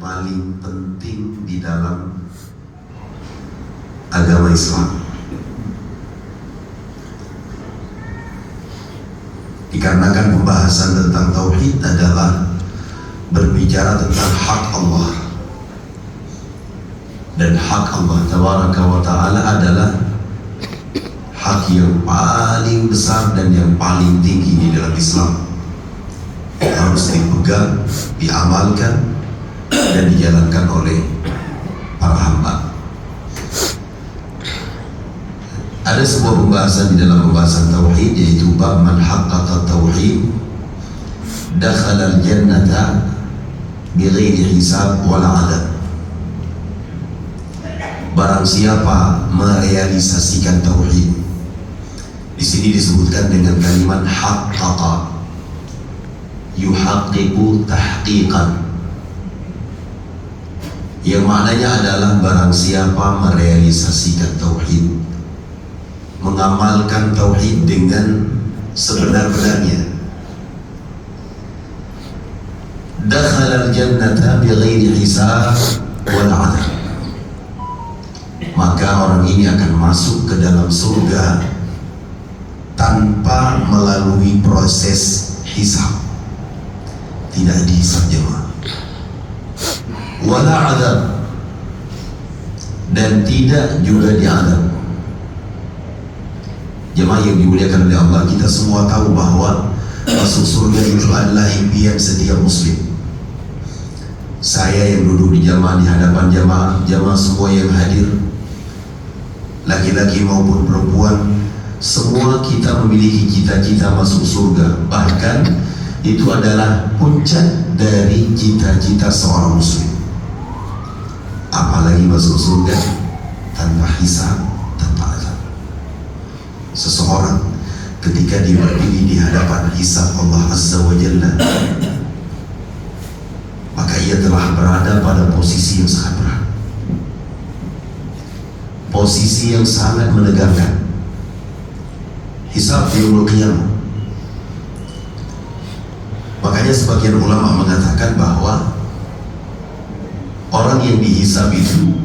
paling penting di dalam agama Islam. Dikarenakan pembahasan tentang tauhid adalah berbicara tentang hak Allah, dan hak Allah Tabaraka wa Ta'ala adalah hak yang paling besar dan yang paling tinggi di dalam Islam, harus dipegang, diamalkan, dan dijalankan oleh para hamba. Ada sebuah pembahasan di dalam pembahasan tauhid, yaitu bab man haqqaqa tauhid dakhala al-jannata bighairi hisab wala adab. Barang siapa merealisasikan tauhid, di sini disebutkan dengan kalimat haqqaqa, yuhaqqiqu tahqiqan, yang maknanya adalah barang siapa merealisasikan tauhid, mengamalkan tauhid dengan sebenar-benarnya, dakhala al-jannata bighairi hisab wal adab, maka orang ini akan masuk ke dalam surga tanpa melalui proses hisab. Tidak dihisab jemaah, wala adab, dan tidak juga diadab. Jemaah yang dimuliakan oleh Allah, kita semua tahu bahwa masuk surga itu adalah impian setiap muslim. Saya yang duduk di jamaah, di hadapan jamaah semua yang hadir, laki-laki maupun perempuan, semua kita memiliki cita-cita masuk surga. Bahkan itu adalah puncak dari cita-cita seorang muslim. Apalagi masuk surga tanpa hisab, tanpa azab. Seseorang ketika dia berdiri di hadapan hisab Allah Azza wa Jalla, maka ia telah berada pada posisi yang sangat berat, posisi yang sangat menegangkan. Hisab yaumul qiyamah. Makanya sebagian ulama mengatakan bahwa orang yang dihisab itu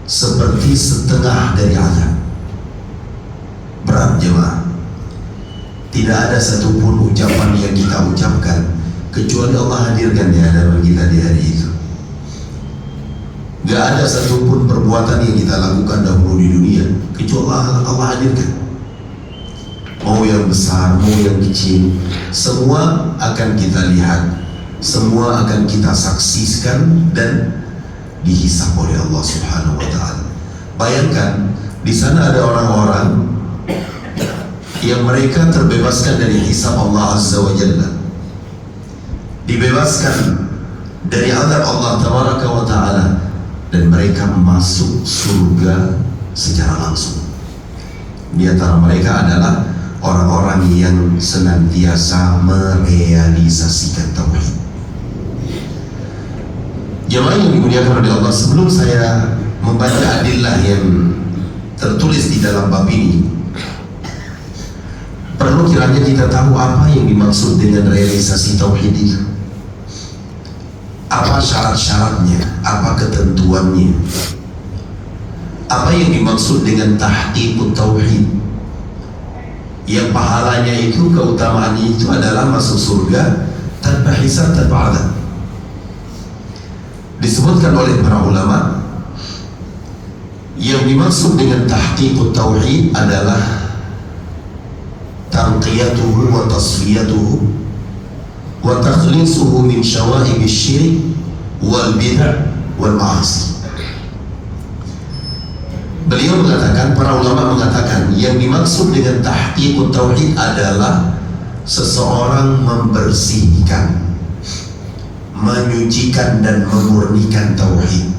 seperti setengah dari azab. Berat jemaah. Tidak ada satupun ucapan yang kita ucapkan kecuali Allah hadirkan di hadapan kita di hari itu. Gak ada satupun perbuatan yang kita lakukan dahulu di dunia kecuali Allah hadirkan. Mau yang besar, mau yang kecil, semua akan kita lihat, semua akan kita saksikan dan dihisab oleh Allah Subhanahu wa Ta'ala. Bayangkan di sana ada orang-orang yang mereka terbebaskan dari hisab Allah Azza wa Jalla, dibebaskan dari azab Allah Tabaraka wa Ta'ala, dan mereka masuk surga secara langsung. Di antara mereka adalah orang-orang yang senantiasa merealisasikan tauhid. Jemaah yang dimuliakan oleh Allah, sebelum saya membaca adillah yang tertulis di dalam bab ini, perlu kiranya kita tahu apa yang dimaksud dengan realisasi tauhid itu. Apa syarat-syaratnya, apa ketentuannya, apa yang dimaksud dengan tahqiqut tauhid, yang pahalanya itu, keutamaannya itu adalah masuk surga tanpa hisab, tanpa adab. Disebutkan oleh para ulama, yang dimaksud dengan tahqiqut tauhid adalah tanqiyatuhu wa tasfiyatuhu wa takhlisuhu min syawa'ib asy-syirik wal bid'ah wal ma'asi. Beliau mengatakan, para ulama mengatakan, yang dimaksud dengan tahqiqut tauhid adalah seseorang membersihkan, menyucikan dan memurnikan tauhid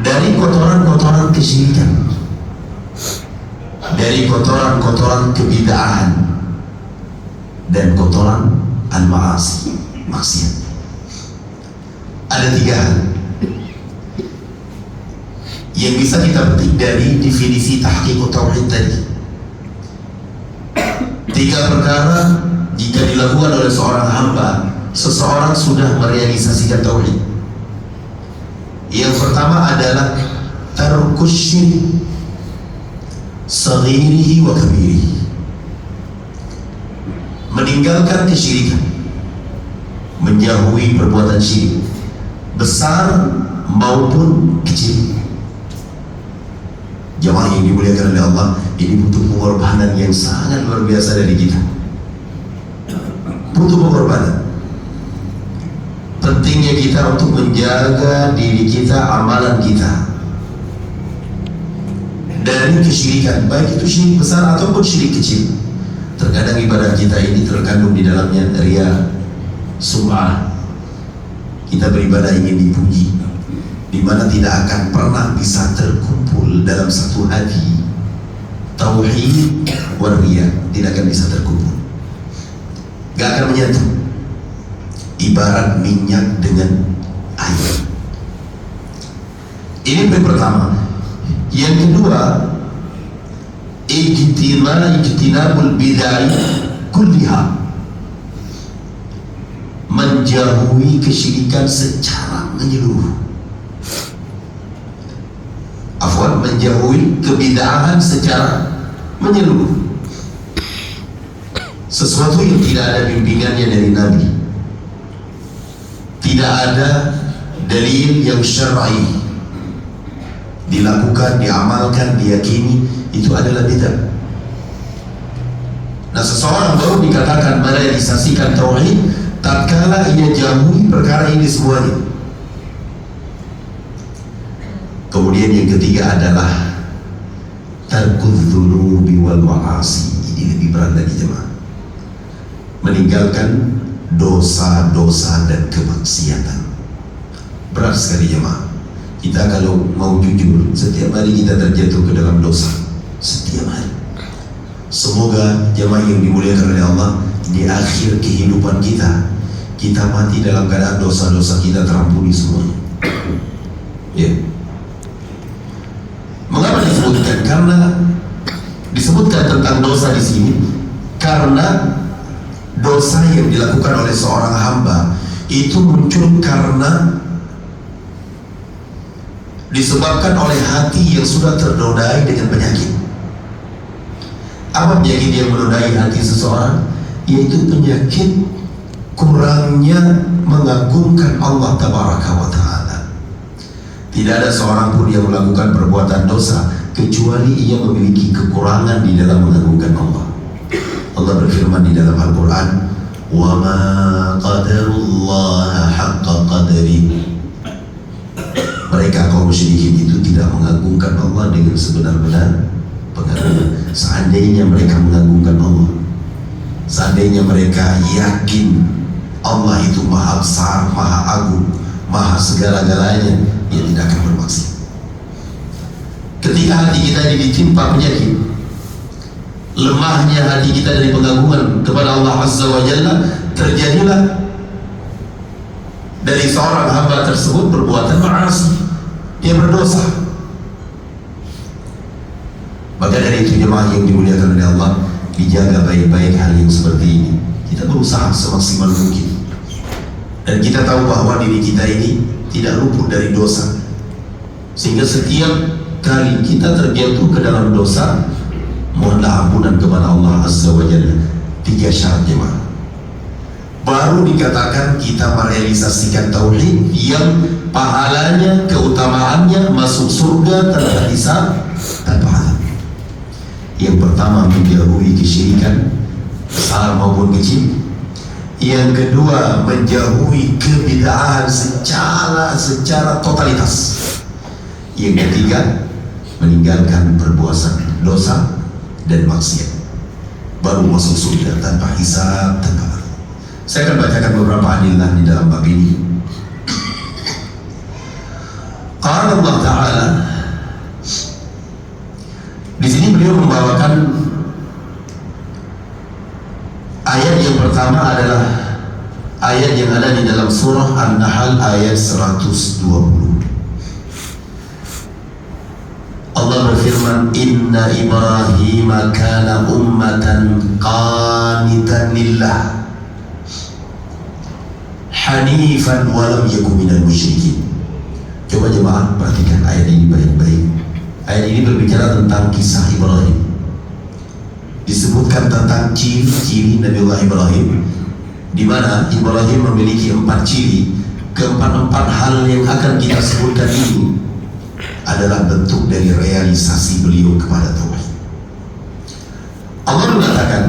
dari kotoran-kotoran kesyirikan, dari kotoran-kotoran kebid'ahan, dan kotoran al-ma'asi, maksiat. Ada tiga hal yang bisa kita petik dari definisi tahqiqut tauhid tadi. Tiga perkara jika dilakukan oleh seorang hamba, seseorang sudah merealisasikan tauhid. Yang pertama adalah tarkus syirik, saghirihi wa kabirihi, meninggalkan kesyirikan, menjauhi perbuatan syirik besar maupun kecil. Jamaah yang dimuliakan oleh Allah, ini butuh pengorbanan yang sangat luar biasa dari kita. Butuh pengorbanan. Pentingnya kita untuk menjaga diri kita, amalan kita dari kesyirikan, baik itu syirik besar ataupun syirik kecil. Terkadang ibadah kita ini terkandung di dalamnya riya, sum'ah. Kita beribadah ingin dipuji, di mana tidak akan pernah bisa terkumpul dalam satu hati tauhid wa riya, tidak akan bisa terkumpul, gak akan menyatu. Ibarat minyak dengan air. Ini yang pertama. Yang kedua, ijtinabul bid'ah kulliha, menjauhi kesyirikan secara menyeluruh. Afwan, menjauhi kebid'ahan secara menyeluruh. Sesuatu yang tidak ada bimbingannya dari Nabi, tidak ada dalil yang syar'i, dilakukan, diamalkan, diyakini, itu adalah bid'ah. Nah, seseorang baru dikatakan merealisasikan tauhid tatkala ia jauhi perkara ini semuanya. Kemudian yang ketiga adalah tarkudz dzunubi wal ma'asi. Ini lebih berat lagi jemaah. Meninggalkan dosa-dosa dan kemaksiatan. Berat sekali jemaah. Kita kalau mau jujur, setiap hari kita terjatuh ke dalam dosa. Setiap hari. Semoga jemaah yang dimuliakan oleh Allah, di akhir kehidupan kita, kita mati dalam keadaan dosa-dosa kita terampuni semuanya. Ya. Mengapa disebutkan? Karena disebutkan tentang dosa di sini karena dosa yang dilakukan oleh seorang hamba itu muncul karena disebabkan oleh hati yang sudah ternodai dengan penyakit. Apa penyakit yang menodai hati seseorang? Yaitu penyakit kurangnya mengagungkan Allah Tabaraka wa Ta'ala. Tidak ada seorang pun yang melakukan perbuatan dosa kecuali ia memiliki kekurangan di dalam mengagungkan Allah. Allah berfirman di dalam Al-Quran, "Wa ma qadarullaha haqqa qadri." Mereka kaum musyrikin itu tidak mengagungkan Allah dengan sebenar-benar pengagungan. Seandainya mereka mengagungkan Allah, seandainya mereka yakin Allah itu maha besar, maha agung, maha segala-galanya, ia tidak akan bermaksiat. Ketika hati kita ini ditimpa penyakit, lemahnya hati kita dari pengagungan kepada Allah Azza wa Jalla, terjadilah dari seorang hamba tersebut perbuatan ma'asi, dia berdosa. Maka dari itu jemaah yang dimuliakan oleh Allah, dijaga baik-baik hal yang seperti ini. Kita berusaha semaksimal mungkin, dan kita tahu bahwa diri kita ini tidak luput dari dosa, sehingga setiap kali kita terjatuh ke dalam dosa, mohonlah ampunan kepada Allah Azza wa Jalla. 3 syarat jemaah, baru dikatakan kita merealisasikan tauhid yang pahalanya, keutamaannya masuk surga tanpa hisab, tanpa azab. Yang pertama, menjauhi kesyirikan besar maupun kecil. Yang kedua, menjauhi kebid'ahan secara totalitas. Yang ketiga, meninggalkan perbuatan dosa dan maksiat, baru masuk surga tanpa hisab, tanpa azab. Saya akan bacakan beberapa adillah di dalam bab ini. Qala Allah Ta'ala, di sini beliau membawakan ayat yang pertama adalah ayat yang ada di dalam surah An-Nahl ayat 120. Allah berfirman, Inna Ibrahim kana ummatan qanitan lillah hanifan walam yakun minal musyrikin. Coba jemaah perhatikan ayat ini baik-baik. Ayat ini berbicara tentang kisah Ibrahim. Disebutkan tentang ciri-ciri Nabiullah Ibrahim, di mana Ibrahim memiliki 4 ciri. Keempat-empat hal yang akan kita sebutkan ini adalah bentuk dari realisasi beliau kepada tauhid. Allah mengatakan,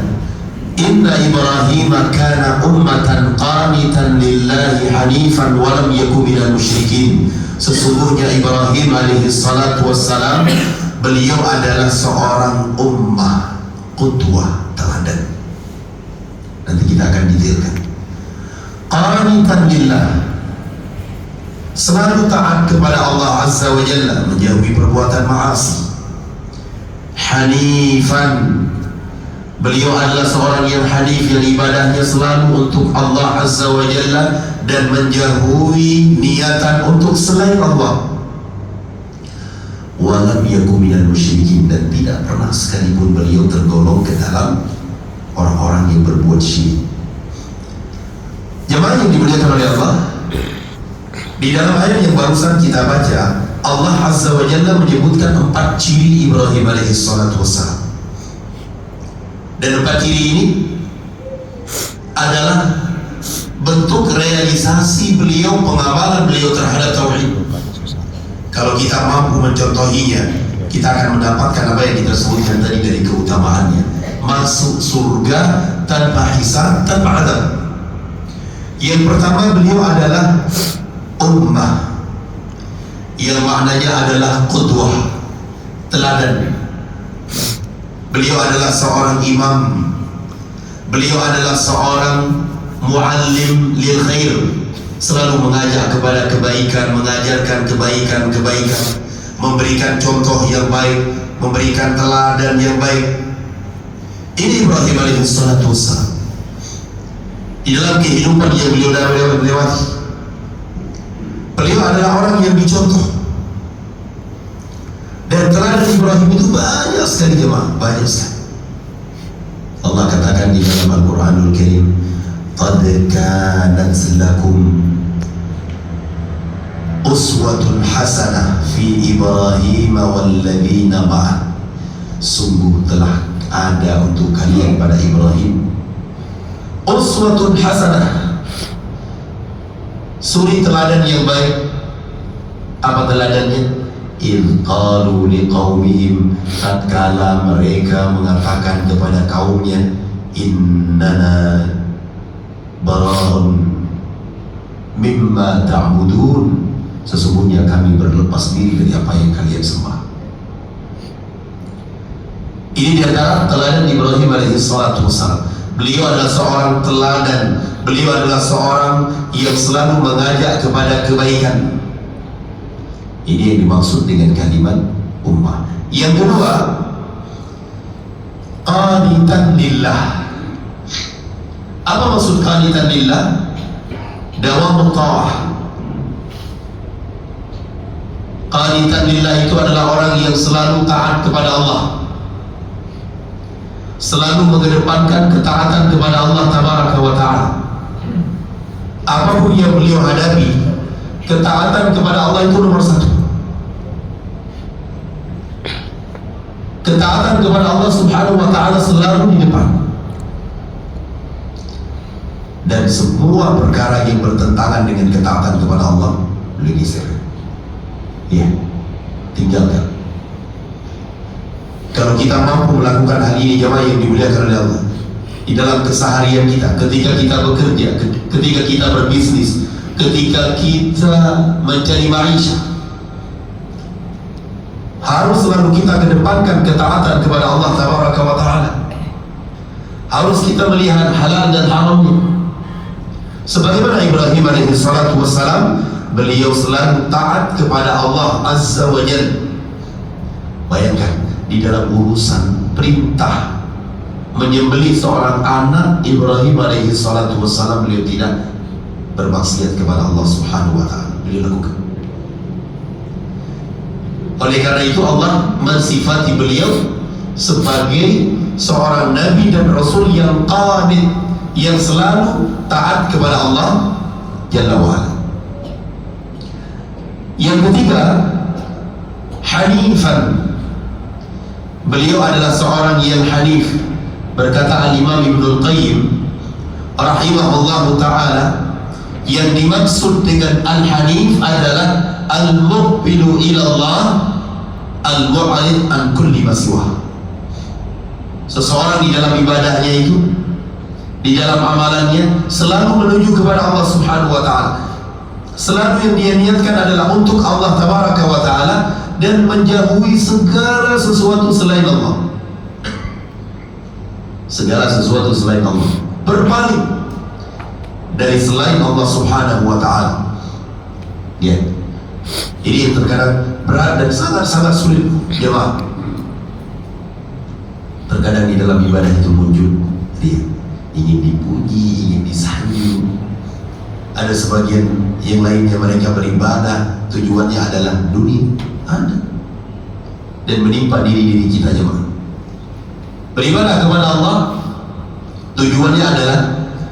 Inna Ibrahim kana ummatan qanitan lillahi hanifan wa lam yakun minal musyrikin. Sesungguhnya Ibrahim alaihi salatu wassalam, beliau adalah seorang ummah, qudwah, teladan. Nanti kita akan detailkan. Qanitan lillah, selalu taat kepada Allah Azza wa Jalla, menjauhi perbuatan maasi. Hanifan, beliau adalah seorang yang hanif, yang ibadahnya selalu untuk Allah Azza wa Jalla dan menjauhi niatan untuk selain Allah. Walam yakun minal musyrikin, dan tidak pernah sekalipun beliau tergolong ke dalam orang-orang yang berbuat syirik. Jemaah yang dimuliakan oleh Allah, di dalam ayat yang barusan kita baca, Allah Azza wa Jalla menyebutkan 4 ciri Ibrahim alaihi salatu wassalam. Dan 4 ciri ini adalah bentuk realisasi beliau, pengamalan beliau terhadap tauhid. Kalau kita mampu mencontohinya, kita akan mendapatkan apa yang kita sebutkan tadi dari keutamaannya. Masuk surga tanpa hisab, tanpa adab. Yang pertama, beliau adalah ummah, yang maknanya adalah qudwah, teladan. Beliau adalah seorang imam, beliau adalah seorang muallim lil khair, selalu mengajak kepada kebaikan, mengajarkan kebaikan-kebaikan, memberikan contoh yang baik, memberikan teladan yang baik. Ini Ibrahim alaihi salatu wassalam. Di dalam kehidupan yang beliau lewati, beliau adalah orang yang dicontoh. Dan teladan Ibrahim itu banyak sekali jemaah, banyak sekali. Allah katakan di dalam Al-Quranul Karim, Qad kanat lakum uswatun hasanah fi Ibrahim walladzina ma'ah. Sungguh telah ada untuk kalian pada Ibrahim uswatun hasanah, suri teladan yang baik. Apa teladannya? Idh qalu liqaumihim, tatkala mereka mengatakan kepada kaumnya, innana bara'un mimma ta'budun, sesungguhnya kami berlepas diri dari apa yang kalian sembah. Ini di antara teladan Ibrahim alaihi salatu wassalam. Beliau adalah seorang teladan, beliau adalah seorang yang selalu mengajak kepada kebaikan. Ini yang dimaksud dengan kalimat ummah. Yang kedua, qanitan lillah. Apa maksud qanitan lillah? Dawamut ta'ah. Qanitan lillah itu adalah orang yang selalu taat kepada Allah, selalu mengedepankan ketaatan kepada Allah tabaraka wa ta'ala. Apapun yang beliau hadapi, ketaatan kepada Allah itu nomor 1. Ketaatan kepada Allah subhanahu wa ta'ala selalu di depan. Dan semua perkara yang bertentangan dengan ketaatan kepada Allah, beliau geser. Ya, tinggalkan. Kalau kita mampu melakukan hal ini jemaah yang dimuliakan oleh Allah, di dalam keseharian kita, ketika kita bekerja, ketika kita berbisnis, ketika kita mencari maisha, harus selalu kita kedepankan ketaatan kepada Allah tabaraka wa ta'ala. Harus kita melihat halal dan haramnya. Sebagaimana Ibrahim alaihi salatu wassalam, beliau selalu taat kepada Allah Azza wa Jalla. Bayangkan, di dalam urusan perintah menyembelih seorang anak, Ibrahim alaihi salatu wassalam, beliau tidak bermaksiat kepada Allah subhanahu wa ta'ala. Beliau lakukan. Oleh karena itu Allah mensifati beliau sebagai seorang nabi dan rasul yang qanit, yang selalu taat kepada Allah Jalla wa'ala. Yang ketiga, hanifan. Beliau adalah seorang yang hanif. Berkata Al-Imam Ibnul Qayyim rahimahullahu ta'ala, yang dimaksud dengan al-hanif adalah al-muqbilu ilallah, al-mu'alid an kulli masiwah. Seseorang di dalam ibadahnya itu, di dalam amalannya, selalu menuju kepada Allah subhanahu wa ta'ala. Selalu yang dia niatkan adalah untuk Allah tabaraka wa ta'ala, dan menjauhi segala sesuatu selain Allah. Segala sesuatu selain Allah, berpaling dari selain Allah subhanahu wa ta'ala. Ya, ini yang terkadang berat dan sangat-sangat sulit jemaah. Terkadang di dalam ibadah itu muncul dia ingin dipuji, ingin disanjung. Ada sebagian yang lainnya mereka beribadah tujuannya adalah dunia, ada, dan menimpa diri kita jemaah. Beribadah kepada Allah tujuannya adalah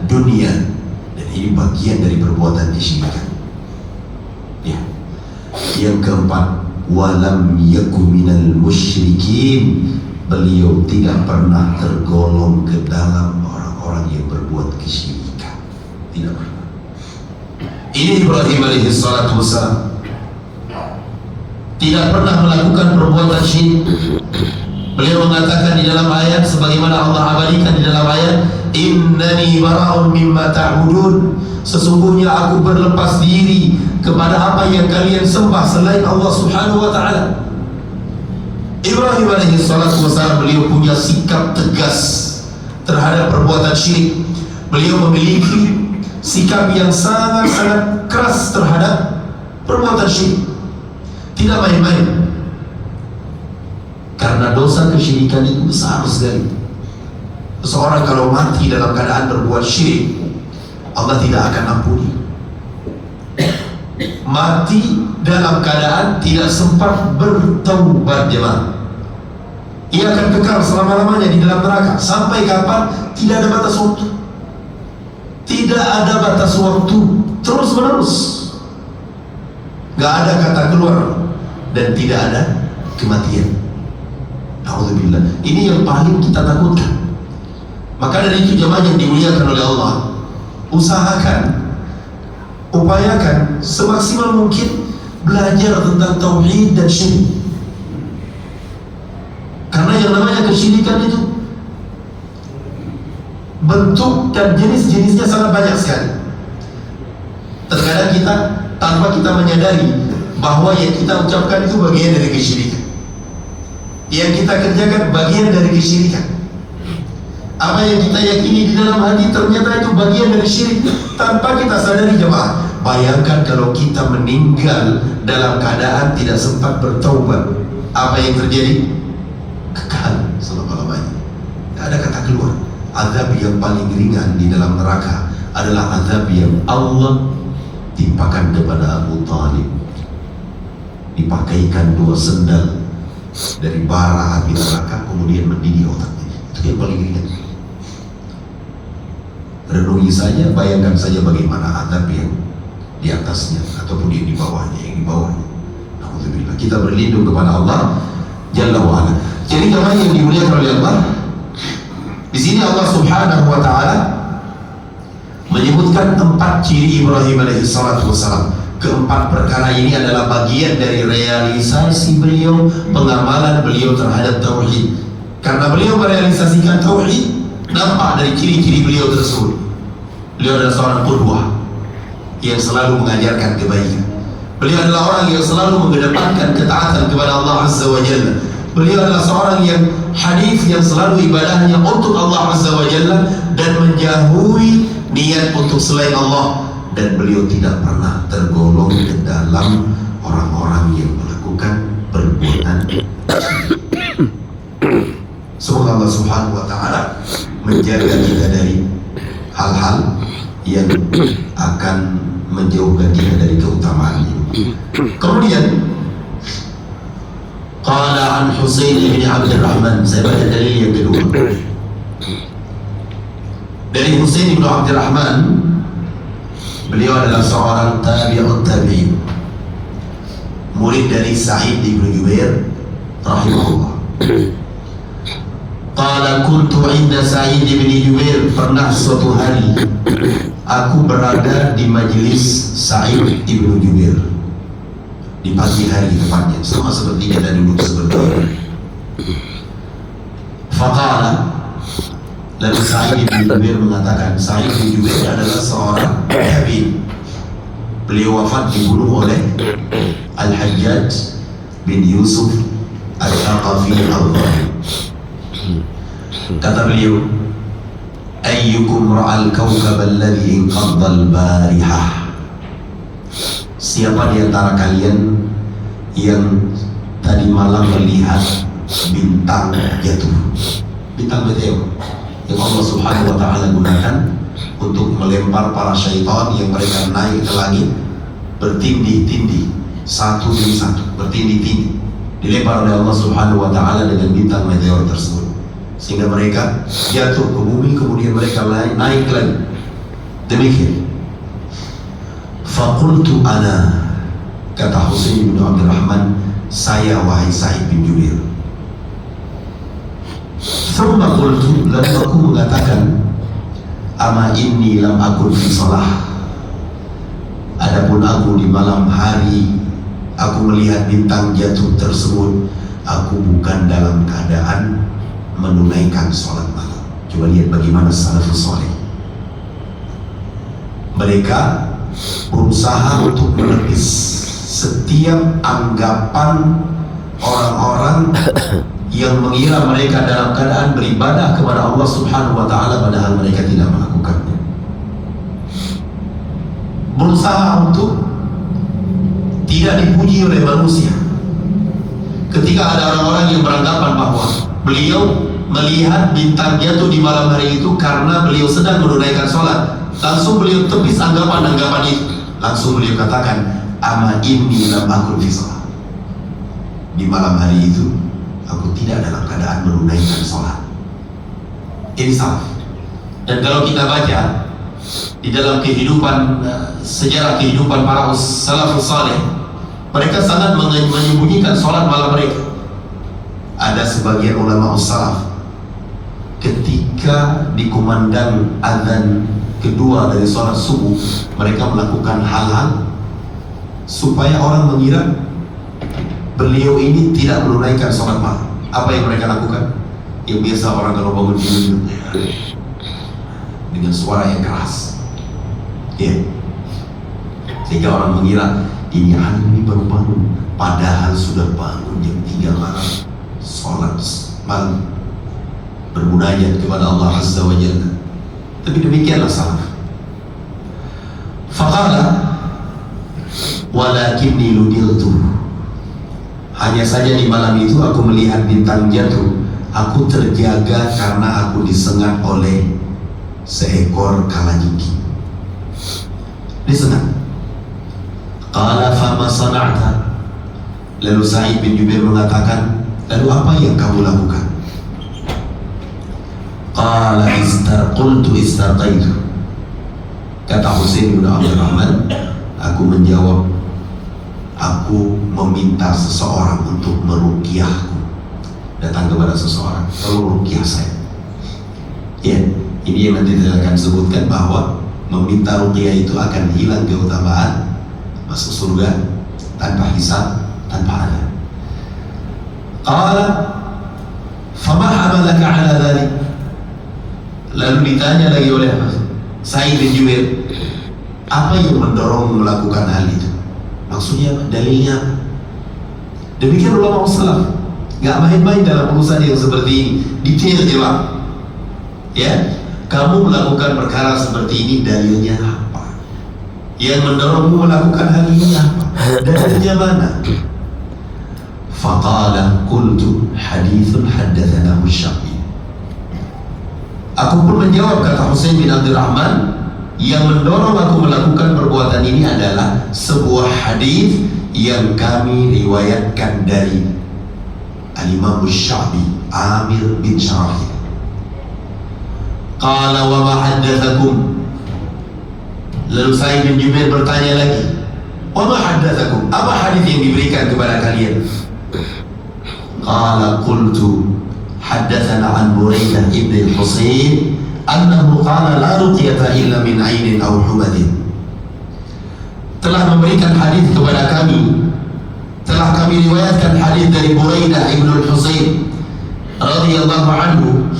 dunia, dan ini bagian dari perbuatan kesyirikan. Ya. Yang keempat, walam yaku minal musyrikin. Beliau tidak pernah tergolong ke dalam orang-orang yang berbuat kesyirikan. Tidak pernah. Ini Ibrahim alaihi salatu wassalam tidak pernah melakukan perbuatan syirik. Beliau mengatakan di dalam ayat, sebagaimana Allah abadikan di dalam ayat, innani bara'un mimma ta'budun, sesungguhnya aku berlepas diri kepada apa yang kalian sembah selain Allah subhanahu wa ta'ala. Ibrahim alaihi salatu wassalam, beliau punya sikap tegas terhadap perbuatan syirik. Beliau memiliki sikap yang sangat-sangat keras terhadap perbuatan syirik. Tidak main-main. Karena dosa kesyirikan itu besar sekali. Seseorang kalau mati dalam keadaan berbuat syirik, Allah tidak akan ampuni. Mati dalam keadaan tidak sempat bertaubat jemaah, ia akan kekal selama-lamanya di dalam neraka. Sampai kapan? Tidak ada batas waktu. Tidak ada batas waktu, terus menerus. Gak ada kata keluar, dan tidak ada kematian. Alhamdulillah. Ini yang paling kita takutkan. Maka dari itu jemaah yang dimuliakan oleh Allah, usahakan, upayakan semaksimal mungkin belajar tentang tauhid dan syirik. Karena yang namanya kesyirikan itu bentuk dan jenis-jenisnya sangat banyak sekali. Terkadang kita tanpa kita menyadari bahwa yang kita ucapkan itu bagian dari kesyirikan, yang kita kerjakan bagian dari kesyirikan. Apa yang kita yakini di dalam hati ternyata itu bagian dari syirik tanpa kita sadari jemaah. Bayangkan kalau kita meninggal dalam keadaan tidak sempat bertaubat, apa yang terjadi? Kekal selama-lamanya. Tidak ada kata keluar. Azab yang paling ringan di dalam neraka adalah azab yang Allah timpakan kepada Abu Talib. Dipakaikan 2 sendal dari bara api neraka, kemudian mendidih otaknya. Itu yang paling ringan. Renungi saja, bayangkan saja bagaimana azab yang di atasnya ataupun yang di bawahnya, Alhamdulillah, kita berlindung kepada Allah Jalla wa'ala. Jadi jemaah yang dimuliakan oleh Allah, di sini Allah subhanahu wa ta'ala menyebutkan 4 ciri Ibrahim alaihi salatu wassalam. Keempat perkara ini adalah bagian dari realisasi beliau, pengamalan beliau terhadap tauhid. Karena beliau merealisasikan tauhid, nampak dari ciri-ciri beliau tersebut. Beliau adalah seorang qudwah yang selalu mengajarkan kebaikan. Beliau adalah orang yang selalu mengedepankan ketaatan kepada Allah Azza wa Jalla. Beliau adalah seorang yang hanif, yang selalu ibadahnya untuk Allah Azza wa Jalla dan menjauhi niat untuk selain Allah. Dan beliau tidak pernah tergolong ke dalam orang-orang yang melakukan perbuatan semoga Allah subhanahu wa ta'ala menjaga kita dari hal-hal yang akan menjauhkan kita dari keutamaan ini. Kemudian Qala an Husain bin Abdurrahman. Saya baca dalil yang kedua. Dari Husain bin Abdurrahman, beliau adalah seorang tabi'ut tabi'in, murid dari Sa'id bin Jubair rahimahullah. Qala kuntu inda Sa'id bin Jubair. Pernah suatu hari aku berada di majelis Sa'id bin Jubair di pagi hari tepatnya, sama seperti kita duduk seperti ini. Faqala, lalu Sa'id bin Jubair mengatakan, Sa'id bin Jubair adalah seorang tabi'in. Beliau wafat dibunuh oleh Al-Hajjaj bin Yusuf Al-Thaqafi Al-Dhahir. Kata beliau, ayyukum ra'al kawkab alladhi inqadda al-barihah. Siapa di antara kalian yang tadi malam melihat bintang jatuh? Bintang meteor yang Allah Subhanahu wa ta'ala gunakan untuk melempar para syaitan yang mereka naik ke langit bertindih-tindih, satu demi satu, bertindih-tindih, dilempar oleh Allah Subhanahu wa ta'ala dengan bintang meteor tersebut, sehingga mereka jatuh ke bumi, kemudian mereka naik lagi. Demikian. Faqultu ana, kata Husain bin Abdurrahman, saya wahai Sa'id bin Jubair. Thumma qultu, lalu aku mengatakan, ama inni lam akun fi shalah. Adapun aku di malam hari aku melihat bintang jatuh tersebut, aku bukan dalam keadaan menunaikan sholat malam. Coba lihat bagaimana salafus saleh. Mereka berusaha untuk menepis setiap anggapan orang-orang yang mengira mereka dalam keadaan beribadah kepada Allah Subhanahu wa ta'ala padahal mereka tidak melakukannya. Berusaha untuk tidak dipuji oleh manusia. Ketika ada orang-orang yang beranggapan bahwa beliau melihat bintang jatuh di malam hari itu karena beliau sedang menunaikan sholat, langsung beliau tepis anggapan-anggapan itu. Langsung beliau katakan, ama inni lam akun fi shalah. Di malam hari itu aku tidak dalam keadaan menunaikan sholat. Ini salah. Dan kalau kita baca di dalam kehidupan, sejarah kehidupan para salafus saleh, mereka sangat menyembunyikan sholat malam mereka. Ada sebagian ulama salaf, ketika dikumandang azan kedua dari sholat subuh, mereka melakukan hal-hal supaya orang mengira beliau ini tidak menunaikan sholat malam. Apa yang mereka lakukan? Yang biasa orang kalau bangun tidur dengan suara yang keras, ya, sehingga orang mengira ini baru bangun, padahal sudah bangun jam 3 malam, sholat malam, bermunajat kepada Allah Azza wa Jalla. Tapi demikianlah salaf. Faqala walakinni ludiltu. Hanya saja di malam itu aku melihat bintang jatuh, aku terjaga karena aku disengat oleh seekor kalajengking. Disengat. Qala fama sana'ta. Lalu Sa'id bin Jubair mengatakan, lalu apa yang kamu lakukan? Qala qultu istarqaitu. Kata Husain bin Abdurrahman, aku menjawab, aku meminta seseorang untuk meruqyahku. Datang kepada seseorang, tolong ruqyah saya. Ya, ini yang nanti saya akan sebutkan bahwa meminta ruqyah itu akan hilang keutamaan masuk surga tanpa hisab, tanpa adab. Qala fama hamalaka ala dhalik. Lalu ditanya lagi oleh Sa'id bin Jubair, apa yang mendorong melakukan hal itu? Maksudnya apa? Dalilnya apa? Demikian ulama salaf, nggak main-main dalam urusan yang seperti ini, detail jawab. Ya, kamu melakukan perkara seperti ini, dalilnya apa? Yang mendorongmu melakukan hal ini apa? Dalilnya mana? Faqala qultu hadithun haddatsanahu Syafi'i. Aku pun menjawab, kata Husain bin Abdurrahman, yang mendorong aku melakukan perbuatan ini adalah sebuah hadis yang kami riwayatkan dari Al-Imam Sya'bi Amir bin Syarahil. Qala wa ma haddathakum. Lalu Sa'id bin Jubair bertanya lagi, wa ma haddathakum, apa hadis yang diberikan kepada kalian? Qala qultu haddathana an Buraidah ibn al-Husayn annahu qala la ruqyata illa min ainin aw humatin. Telah memberikan hadis kepada kami, telah kami riwayatkan hadis dari Buraidah ibn al-Husayn radhiyallahu anhu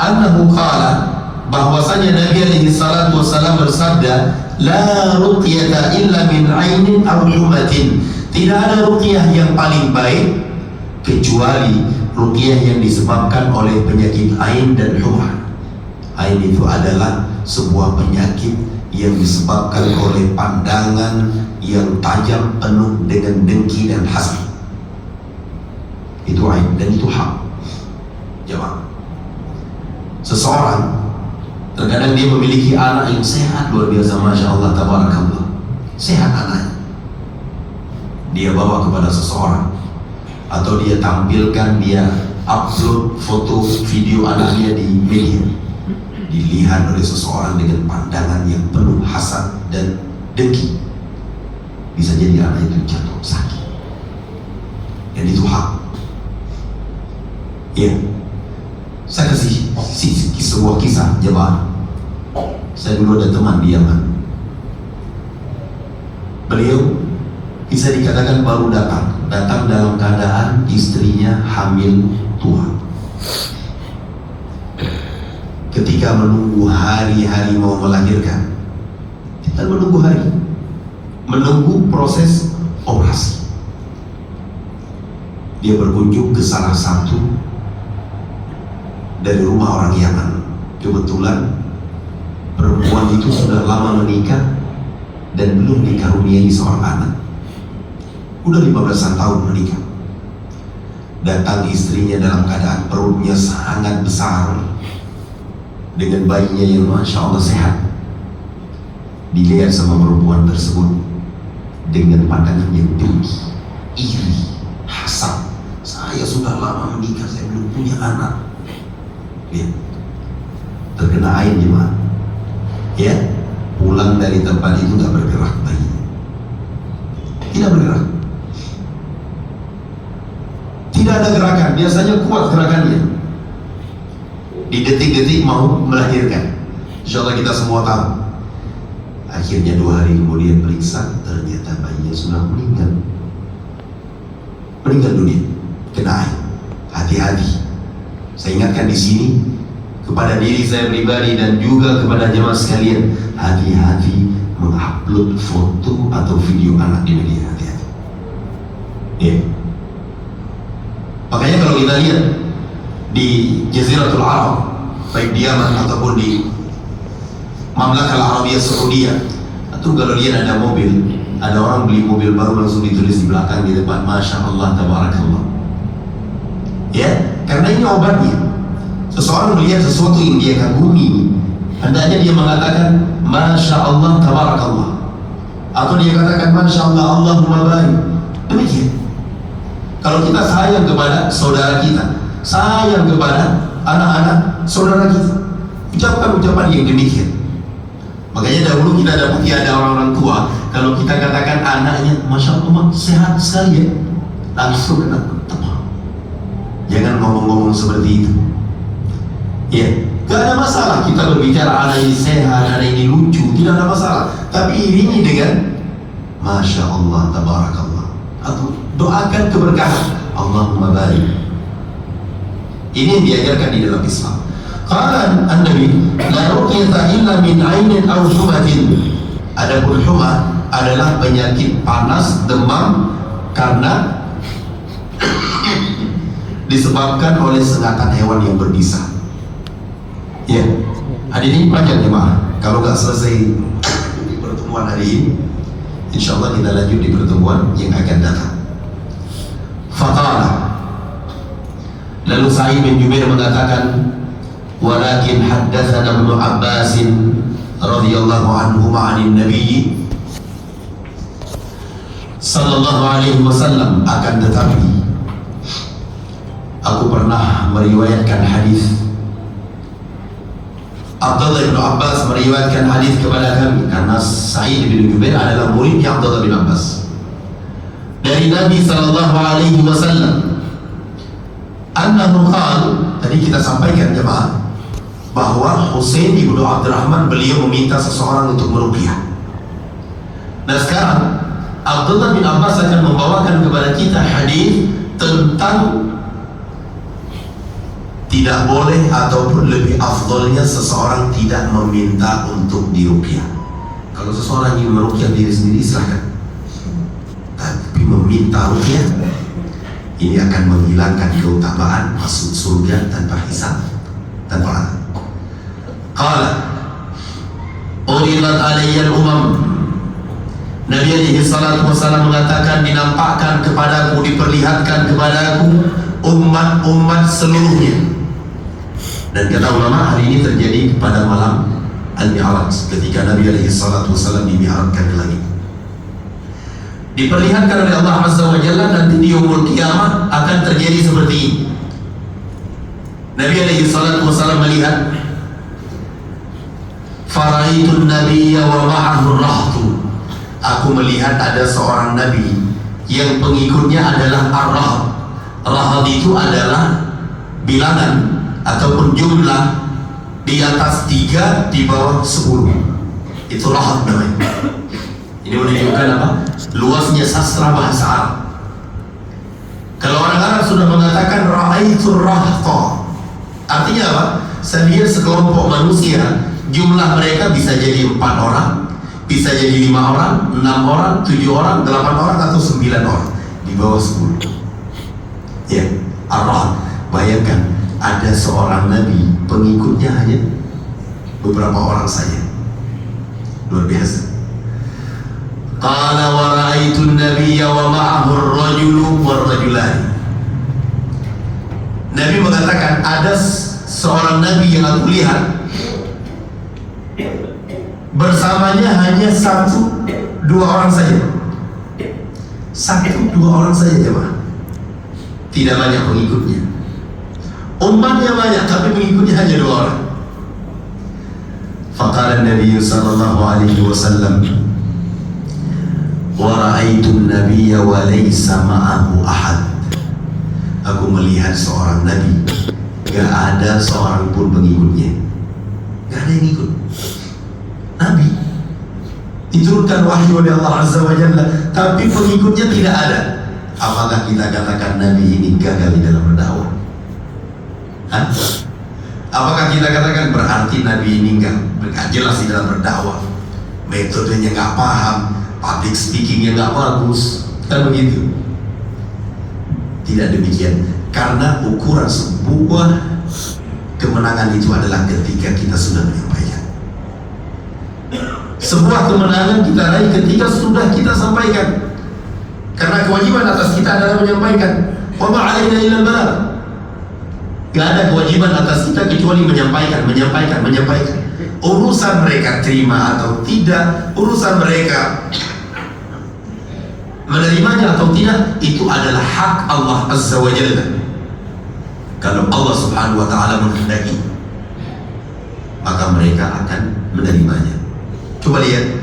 annahu qala, bahwasanya Nabi alaihi salatu wassalam bersabda, la ruqyata illa min ainin aw humatin. Tidak ada ruqyah yang paling baik kecuali ruqyah yang disebabkan oleh penyakit ain dan humah. Ain itu adalah sebuah penyakit yang disebabkan oleh pandangan yang tajam penuh dengan dengki dan hasad. Itu ain dan itu hak. Jemaah, seseorang terkadang dia memiliki anak yang sehat luar biasa, masya Allah, tabarakallah, sehat anaknya. Dia bawa kepada seseorang, atau dia tampilkan, dia upload foto video anaknya di media, dilihat oleh seseorang dengan pandangan yang penuh hasad dan dengki. Bisa jadi anak itu jatuh sakit, dan itu hak. Ya, saya kasih sebuah kisah jemaah. Saya dulu ada teman di Yaman. Beliau bisa dikatakan baru datang dalam keadaan istrinya hamil tua. Ketika menunggu hari-hari mau melahirkan, kita menunggu hari, menunggu proses operasi. Dia berkunjung ke salah satu dari rumah orang Yaman. Kebetulan perempuan itu sudah lama menikah dan belum dikaruniai seorang anak. Udah 15 tahun menikah. Datang istrinya dalam keadaan perutnya sangat besar, dengan bayinya yang masya Allah sehat. Dilihat sama perempuan tersebut dengan pandangan yang dengki, iri, hasad. Saya sudah lama menikah, saya belum punya anak. Lihat, terkena ain jemaah. Ya, pulang dari tempat itu gak bergerak bayinya, tidak bergerak, tidak ada gerakan. Biasanya kuat gerakannya di detik-detik mau melahirkan. Insya Allah kita semua tahu. Akhirnya 2 hari kemudian periksa, ternyata bayinya sudah meninggal dunia, kena ain. Hati-hati. Saya ingatkan di sini kepada diri saya pribadi dan juga kepada jemaah sekalian, hati-hati mengupload foto atau video anak di media. Hati-hati. Ya. Makanya kalau kita lihat di Jaziratul Arab, baik di Yaman ataupun di Mamlakah Arabia Saudiyah, atau kalau lihat ada mobil, ada orang beli mobil baru langsung ditulis di belakang di depan, masya Allah, tabarakallah. Ya, karena ini obatnya. Seseorang melihat sesuatu yang dia kagumi, hendaknya dia mengatakan masya Allah, tabarakallah, atau dia katakan masya Allah, Allahumma barik. Demikian. Kalau kita sayang kepada saudara kita, sayang kepada anak-anak saudara kita, ucapkan ucapan yang demikian. Makanya dahulu kita dapat ada orang-orang tua, kalau kita katakan anaknya masya Allah sehat sekali ya, langsung kena tepat. Jangan ngomong-ngomong seperti itu. Ya, gak ada masalah kita berbicara anak ini sehat, anak ini lucu, tidak ada masalah. Tapi iringi dengan masya Allah, tabarakallah, atau doakan keberkahan, Allahumma barik. Ini yang diajarkan di dalam Islam. Qala an-Nabi, la ruqyata illa min ainin aw humatin. Adapun humah adalah penyakit panas, demam karena disebabkan oleh sengatan hewan yang berbisa. Ya, hari ini panjang jemaah. Kalau nggak selesai di pertemuan hari ini, insya Allah kita lanjut di pertemuan yang akan datang. Faqala, lalu Sa'id bin Jubair mengatakan, walakin haddatsana Ibnu Abbas radhiyallahu anhu ma'anin Nabi sallallahu alaihi wasallam, akan tetapi Aku pernah meriwayatkan hadis. Abdullah bin Abbas meriwayatkan hadis kepada kami, karena Sa'id bin Jubair adalah muridnya Abdullah bin Abbas, dari Nabi sallallahu alaihi wasallam, annahu qala, tadi kita sampaikan jemaah bahwa Husain ibnu Abdurrahman beliau meminta seseorang untuk meruqyah. Nah sekarang Abdullah bin Abbas akan membawakan kepada kita hadis tentang tidak boleh ataupun lebih afdolnya seseorang tidak meminta untuk diruqyah. Kalau seseorang ingin meruqyah diri sendiri silahkan, tapi meminta ruqyah ini akan menghilangkan keutamaan masuk surga tanpa hisab, tanpa azab. Qala uridat alayya al-umam, Nabi alaihi salatu wasallam mengatakan, dinampakkan kepadaku, diperlihatkan kepadaku umat-umat seluruhnya. Dan kata ulama, hari ini terjadi pada malam Al-Mi'raj, ketika Nabi alaihi salatu wasallam dimi'rajkan ke langit. Diperlihatkan oleh Allah Azza wa Jalla, nanti di yaumul qiyamah akan terjadi seperti ini. Nabi alaihi salatu wasallam melihat, faraitun nabiyya wa ma'ahu rahtu, aku melihat ada seorang nabi yang pengikutnya adalah ar-rahd. Rahd itu adalah bilangan ataupun jumlah di atas 3, di bawah 10. Itu rahd namanya. Ini menunjukkan apa? Luasnya sastra bahasa Arab. Kalau orang Arab sudah mengatakan ra'aitur rahta, artinya apa? Saya lihat sekelompok manusia, jumlah mereka bisa jadi 4 orang, bisa jadi 5 orang, 6 orang, 7 orang, 8 orang, atau 9 orang, di bawah 10. Ya, ar-rahd. Bayangkan, ada seorang nabi, pengikutnya hanya beberapa orang saja. Luar biasa. Qala wa ra'aitun nabiyya wa ma'ahu ar-rajulu war-rajulani. Nabi mengatakan, ada seorang nabi yang aku lihat, bersamanya hanya 1-2 orang saja. 1-2 orang saja jemaah. Tidak banyak pengikutnya. Umatnya banyak, tapi pengikutnya hanya 2 orang. Faqala Nabi sallallahu alaihi wasallam, wa ra'aitun nabiyya wa laysa ma'ahu ahad. Aku melihat seorang nabi, gak ada seorang pun pengikutnya. Gak ada yang ikut. Nabi diturunkan wahyu oleh Allah Azza wa Jalla, tapi pengikutnya tidak ada. Apakah kita katakan nabi ini gagal di dalam berdakwah? Hah? Apakah kita katakan berarti nabi ini enggak jelas di dalam berdakwah, metodenya nggak paham, public speakingnya nggak bagus, kan begitu? Tidak demikian, karena ukuran sebuah kemenangan itu adalah ketika kita sudah menyampaikan. Sebuah kemenangan kita raih ketika sudah kita sampaikan, karena kewajiban atas kita adalah menyampaikan. Wa ma 'alaina illa al-balagh. Gak ada kewajiban atas kita kecuali menyampaikan. Urusan mereka terima atau tidak, urusan mereka menerimanya atau tidak, itu adalah hak Allah Azza wa Jalla. Kalau Allah Subhanahu wa ta'ala menghendaki, maka mereka akan menerimanya. Coba lihat,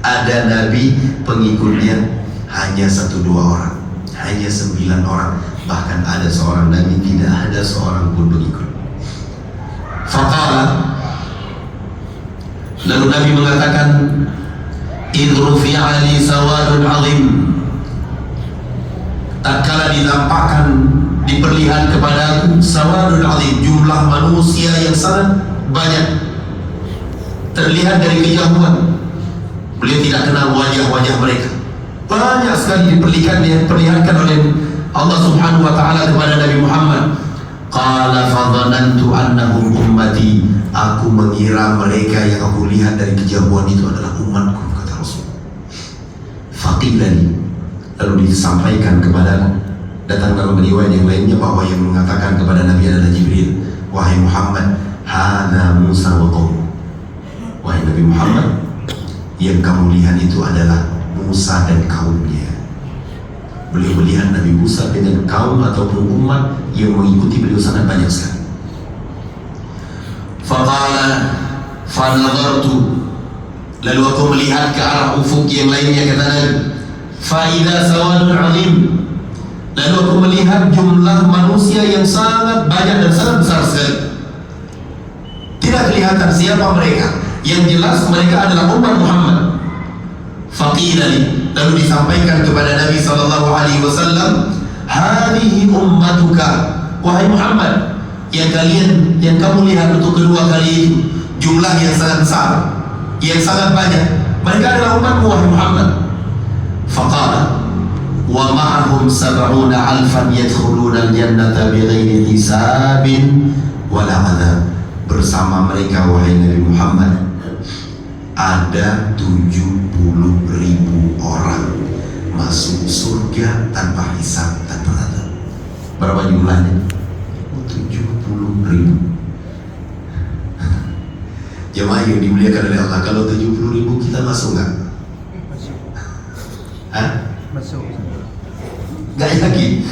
ada nabi pengikutnya hanya 1-2 orang, hanya 9 orang. Bahkan ada seorang nabi tidak ada seorang pun pengikut. Faqala, lalu Nabi mengatakan, idrufi'a li sawadun azim. Tatkala ditampakkan, diperlihat kepadaku sawadun azim, jumlah manusia yang sangat banyak, terlihat dari kejauhan. Beliau tidak kenal wajah-wajah mereka. Banyak sekali diperlihatkan oleh Allah Subhanahu wa ta'ala kepada Nabi Muhammad. Qala fadhanantu annahum ummati. Aku mengira mereka yang aku lihat dari kejauhan itu adalah umatku, kata Rasul. Faqilani, lalu disampaikan kepadaku, datang dalam riwayat yang lainnya bahwa yang mengatakan kepada Nabi adalah Jibril, wahai Muhammad, hadza Musa wa qaum. Wahai Nabi Muhammad, yang kamu lihat itu adalah Musa dan kaumnya. Beliau melihat Nabi Musa dengan kaum ataupun umat yang mengikuti beliau sangat banyak sekali. Faqala fanadhartu, lalu aku melihat ke arah ufuk yang lainnya, kata Nabi, fa idza sawadun azim, lalu aku melihat jumlah manusia yang sangat banyak dan sangat besar sekali. Tidak kelihatan siapa mereka, yang jelas mereka adalah umat Muhammad. Faqila li, lalu disampaikan kepada Nabi SAW, hadhihi ummatuka, wahai Muhammad, yang kamu lihat untuk kedua kali itu, jumlah yang sangat besar, yang sangat banyak, mereka adalah umatmu wahai Muhammad. Faqala wa ma'ahum 70,000 yadkhuluna al-jannata bighairi hisabin wala 'adzab. Bersama mereka wahai Nabi Muhammad ada 70.000 orang masuk surga tanpa hisab, tanpa azab. Berapa jumlahnya? 70.000. Jemaah yang dimuliakan oleh Allah, kalau 70.000 kita masuk nggak? Hah? Masuk. Nggak yakin?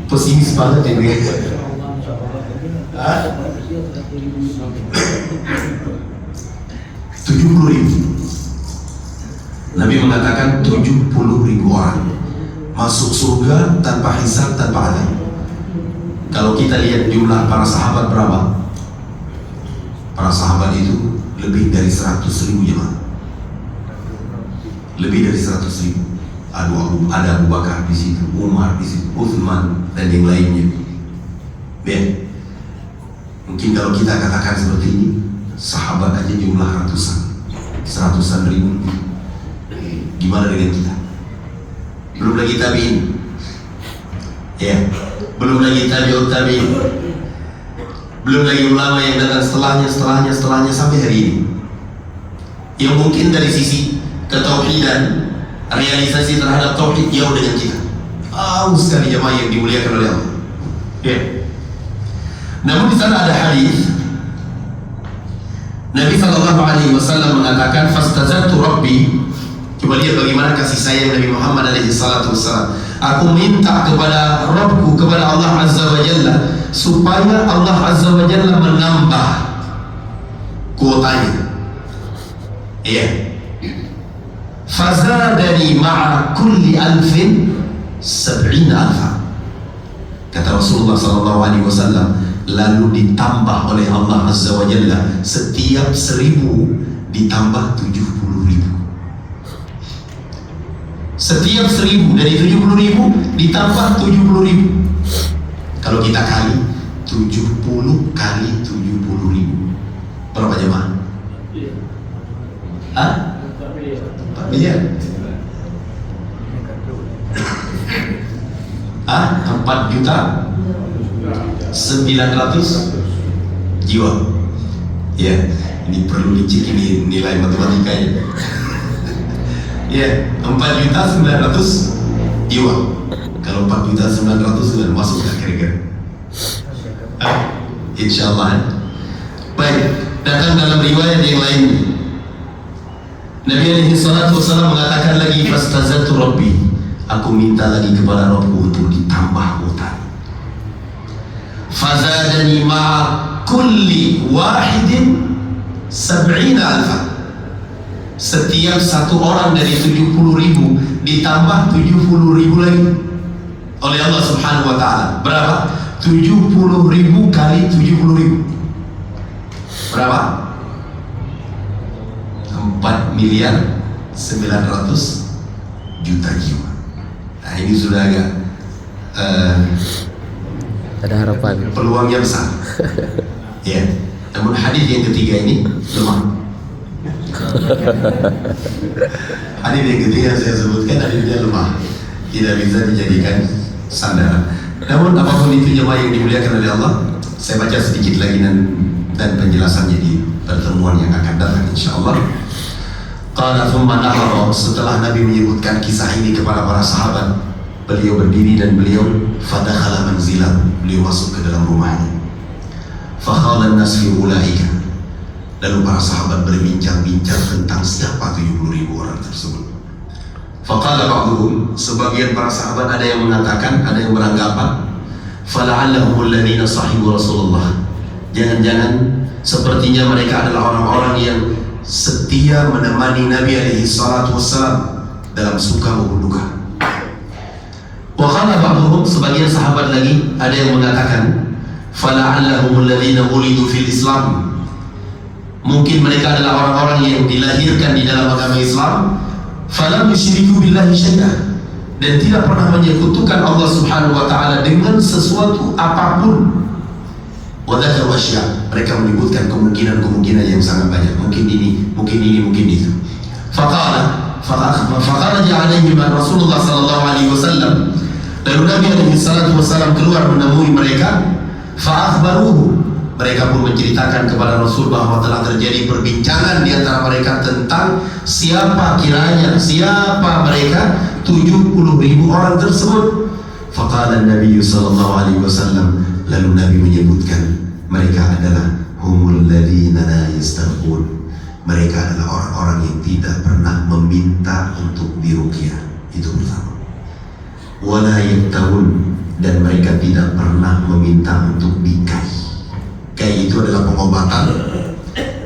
Pesimis banget ini. Hah? 70.000. Nabi mengatakan 70.000 orang masuk surga tanpa hisab, tanpa azab. Kalau kita lihat jumlah para sahabat berapa? Para sahabat itu lebih dari 100.000 jemaah. Lebih dari 100.000. Ada Abu Bakar di situ, Umar di situ, Utsman dan yang lainnya. Ya. Mungkin kalau kita katakan seperti ini, sahabat aja jumlah seratusan ribu. Gimana dengan kita? Belum lagi tabi'in, ya, belum lagi tabi'ut tabi'in, belum lagi ulama yang datang setelahnya sampai hari ini, yang mungkin dari sisi ketauhidan, realisasi terhadap tauhid jauh dengan kita. Sekali jemaah yang dimuliakan oleh Allah. Ya. Namun di sana ada hadis Nabi SAW mengatakan, fastazatu Rabbi. Coba lihat bagaimana kasih sayang Nabi Muhammad SAW. Aku minta kepada Rabbku, kepada Allah Azza wa Jalla, supaya Allah Azza wa Jalla menambah kuotanya. Iya. Fazadani ma'a kulli alfin 70,000. Kata Rasulullah SAW, lalu ditambah oleh Allah Azza wa Jalla, setiap 1.000 ditambah 70.000. Setiap 1.000 dari 70.000 ditambah 70.000. Kalau kita kali 70 kali 70.000, berapa jemaah? Hah? 4 miliar. Hah? 4.900.000 jiwa. Ya, ini perlu dicek ini nilai matematikanya. Ya, 4.900.000 jiwa. Kalau 4.900.000 sudah masuk nggak kira-kira? Insya Allah. Baik, datang dalam riwayat yang lain, Nabi alaihi salatu wassalam mengatakan lagi, fastazatu Rabbi, aku minta lagi kepada Rabbku untuk ditambah utang. Fazadani ma'a kulli wahidin 70,000. Setiap satu orang dari 70.000 ditambah 70.000 lagi oleh Allah Subhanahu wa Ta'ala. Berapa? 70.000 kali 70.000. Berapa? 4.900.000 jiwa. Nah, ini sudah agak ada harapan. Peluangnya besar. Ya. Namun hadis yang ketiga ini lemah. Hadis yang ketiga saya sebutkan hadisnya lemah, tidak bisa dijadikan sandaran. Namun apapun itu jemaah yang dimuliakan oleh Allah, saya baca sedikit lagi dan penjelasannya di pertemuan yang akan datang insyaallah. Qala thumma nahara, setelah Nabi menyebutkan kisah ini kepada para sahabat, beliau berdiri dan beliau fadakhala manzilah, beliau masuk ke dalam rumahnya. Fakhala an-nas fi ulaika, lalu para sahabat berbincang-bincang tentang siapa 70.000 orang tersebut. Faqala Faqala ba'duhum, sebagian para sahabat ada yang mengatakan, ada yang beranggapan, fala'allahum alladhina sahibu Rasulullah, jangan-jangan sepertinya mereka adalah orang-orang yang setia menemani Nabi alaihi salatu wassalam dalam suka maupun duka. Wa qala ba'duhum, sebagian sahabat lagi ada yang mengatakan, fala'allahum alladhina wulidu fil Islam, mungkin mereka adalah orang-orang yang dilahirkan di dalam agama Islam, falam yusyriku billahi syai'an, dan tidak pernah menyekutukan Allah Subhanahu wa taala dengan sesuatu apapun. Wa dzakaru asya', mereka menyebutkan kemungkinan-kemungkinan yang sangat banyak, mungkin ini, mungkin itu. Faqala ja'alaihi man Rasulullah sallallahu alaihi wasallam, lalu Nabi alaihi salatu wasallam keluar menemui mereka, fa'akhbaruhu, mereka pun menceritakan kepada Rasul bahwa telah terjadi perbincangan di antara mereka tentang siapa mereka 70.000 orang tersebut. Faqala Nabi sallallahu alaihi wasallam, lalu Nabi menyebutkan mereka adalah humul ladzina la yastaghfirun, mereka adalah orang-orang yang tidak pernah meminta untuk diruqyah, itu pertama. Wala yaktawun, dan mereka tidak pernah meminta untuk dikai. Kai itu adalah pengobatan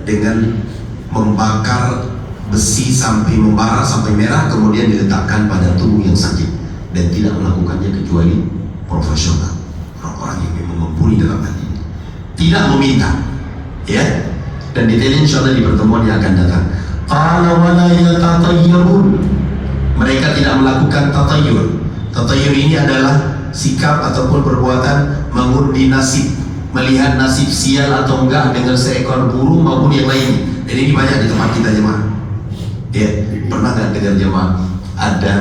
dengan membakar besi sampai membara sampai merah, kemudian diletakkan pada tubuh yang sakit, dan tidak melakukannya kecuali profesional, orang-orang yang memang mumpuni dalam hal ini, tidak meminta, ya. Dan detailnya insyaallah di pertemuan yang akan datang. Qala wala yatatayyarun, mereka tidak melakukan tatayyur. Tatayyur ini adalah sikap ataupun perbuatan mengundi nasib, melihat nasib sial atau enggak dengan seekor burung maupun yang lain. Dan ini banyak di tempat kita jemaah. Ya, pernah nggak dengar jemaah ada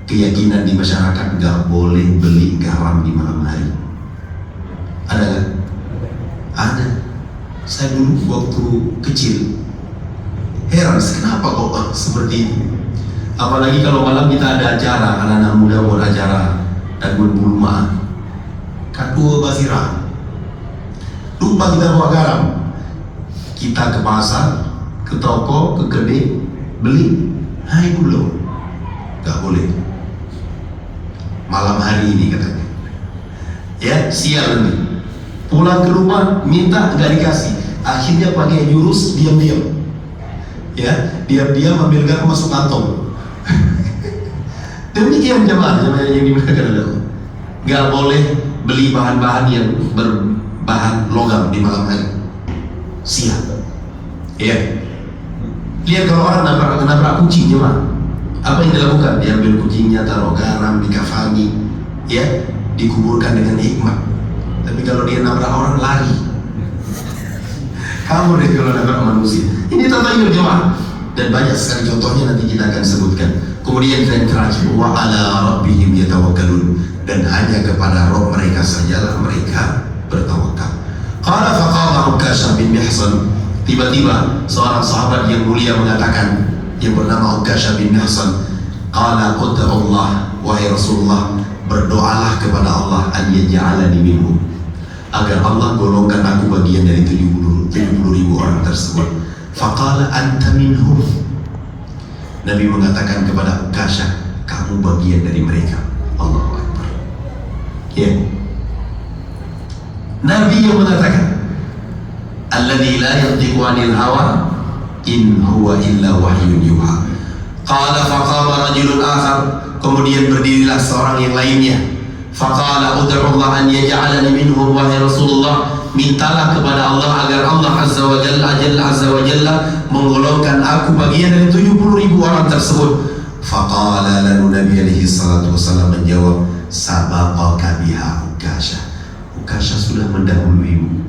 keyakinan di masyarakat nggak boleh beli garam di malam hari? Ada nggak? Ada. Saya dulu waktu kecil heran, kenapa kok seperti ini? Apalagi kalau malam kita ada acara, anak-anak muda buat acara Dagun Bulma, Kadua Basira, lupa kita bawa garam, kita ke pasar, ke toko, ke kedai, beli. Hai belum, gak boleh malam hari ini katanya. Ya, sial nih. Pulang ke rumah minta gak dikasih, akhirnya pakai jurus diam-diam. Ya, diam-diam ambil garam masuk kantong. Demikian jemaah yang dimuliakan Allah. Gak boleh beli bahan-bahan yang berbahan logam di malam hari. Siap. Ya. Lihat kalau orang nabrak kucing jemaah, apa yang dilakukan? Diambil kucingnya, taruh garam, dikafani, ya, dikuburkan dengan hikmah. Tapi kalau dia nabrak orang, lari. Kamu deh kalau nabrak manusia. Ini tatayyur jemaah, dan banyak sekali contohnya nanti kita akan sebutkan. Kemudian yang terakhir, wa ala rabbihim yatawakkalun, dan hanya kepada Rabb mereka sajalah mereka bertawakal. Qala faqala Ukashah bin Mihsan, tiba-tiba seorang sahabat yang mulia mengatakan, yang bernama Ukashah bin Mihsan, qala ud'u Allah, wahai Rasulullah, berdoalah kepada Allah an yaj'alani minhum, agar Allah golongkan aku bagian dari 70.000 orang tersebut. Faqala anta minhum, Nabi mengatakan kepada Ukashah, kamu bagian dari mereka. Allahu Akbar. Ya. Nabi yang mengatakan, alladzi la yantiqu 'anil hawa in huwa illa wahyun yuha. Qala faqama rajulun akhar, kemudian berdirilah seorang yang lainnya. Faqala ud'u Allah an yaj'alani minhum, wahai Rasulullah, mintalah kepada Allah agar Allah azza wa jalla menggolongkan aku bagian dari 70.000 orang tersebut. Faqala, lalu Nabi alaihi salatu wasallam menjawab, sabaqaka biha Ukashah, Ukashah sudah mendahuluimu.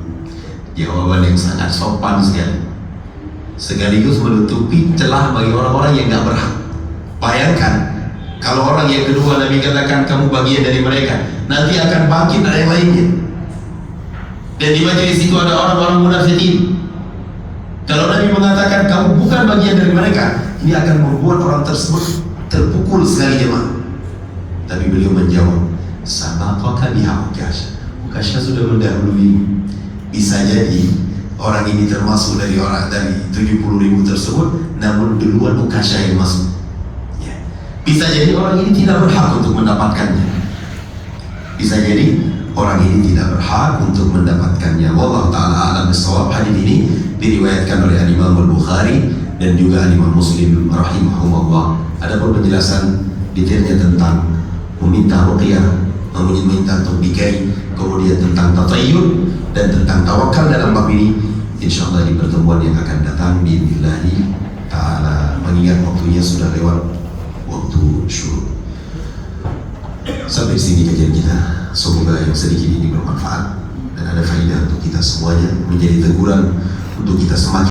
Jawaban yang sangat sopan sekali, sekaligus menutupi celah bagi orang-orang yang gak berhak. Bayangkan kalau orang yang kedua Nabi katakan kamu bagian dari mereka, nanti akan bangkit ada yang lainnya, dan di majelis itu ada orang-orang munafikin. Kalau Nabi mengatakan kamu bukan bagian dari mereka, ini akan membuat orang tersebut terpukul sekali jemaah. Tapi beliau menjawab, sabaqaka biha Ukashah, Ukashah sudah mendahului. Bisa jadi orang ini termasuk dari 70.000 tersebut, namun duluan Ukashah yang masuk. Ya. Bisa jadi orang ini tidak berhak untuk mendapatkannya. Bisa jadi orang ini tidak berhak untuk mendapatkannya. Wallahu ta'ala a'lam bissawab. Hadis ini diriwayatkan oleh Imam Al-Bukhari dan juga Imam Muslim rahimahumullah. Ada penjelasan detailnya tentang meminta ruqyah, meminta tabikai, kemudian tentang tatayyun dan tentang tawakal dalam bab ini, insyaallah di pertemuan yang akan datang biidznillah ta'ala, mengingat waktunya sudah lewat waktu syuruk. Sampai sini kajian kita. Semoga yang sedikit ini bermanfaat dan ada faedah untuk kita semuanya, menjadi teguran untuk kita semakin